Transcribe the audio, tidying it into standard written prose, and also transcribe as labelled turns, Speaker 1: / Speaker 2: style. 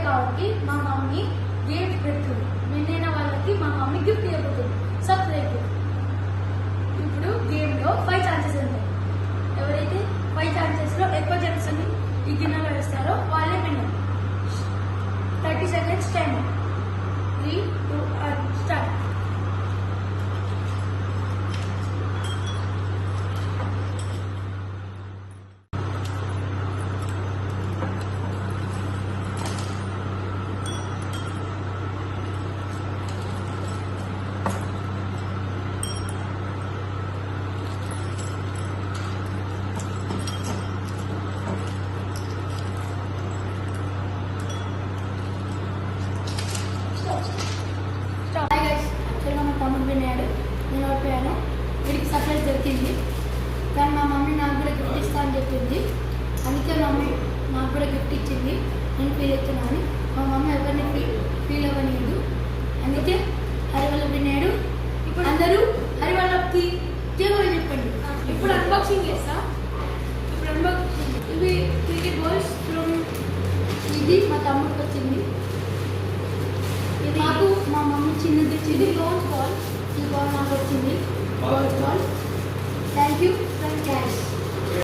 Speaker 1: కాబట్టి మా mummy games పెడుతుంది. విన్ అయిన వాళ్ళకి మా మమ్మీ గిఫ్ట్ ఇవ్వబోతుంది. సబ్స్క్రైబ్. ఇప్పుడు గేమ్లో 5 ఛాన్సెస్ ఉంటాయి. ఎవరైతే 5 ఛాన్సెస్లో ఎక్కువ ఛాన్సెస్ అని ఈ గిన్నెలో వేస్తారో వాళ్ళే విన్నర్. 30 seconds time. 3, 2, 1 స్టార్ట్. తమ్ముడు విన్నాడు, నేను ఓడిపోయాను. వీడికి సర్ప్రైజ్ దొరికింది. కానీ మా మమ్మీ నాకు కూడా గిఫ్ట్ ఇస్తా అని చెప్పింది. అందుకే మమ్మీ నాకు కూడా గిఫ్ట్ ఇచ్చింది. నేను ఫీల్ అవుతున్నాను. మా మమ్మీ ఎవరిని ఫీల్ అవ్వలేదు. అందుకే హరివల్ల విన్నాడు. ఇప్పుడు అందరూ హరివల్లకి కూడా చెప్పండి. ఇప్పుడు అన్బాక్సింగ్ చేస్తా. ఇవి 3 balls ఫ్రమ్ ఇది మా తమ్ముడికి వచ్చింది. నాకు మా మమ్మీ చిన్నది ఇచ్చింది. బాల్ ఈ బాల్ నాకు వచ్చింది. Ball thank you from cash.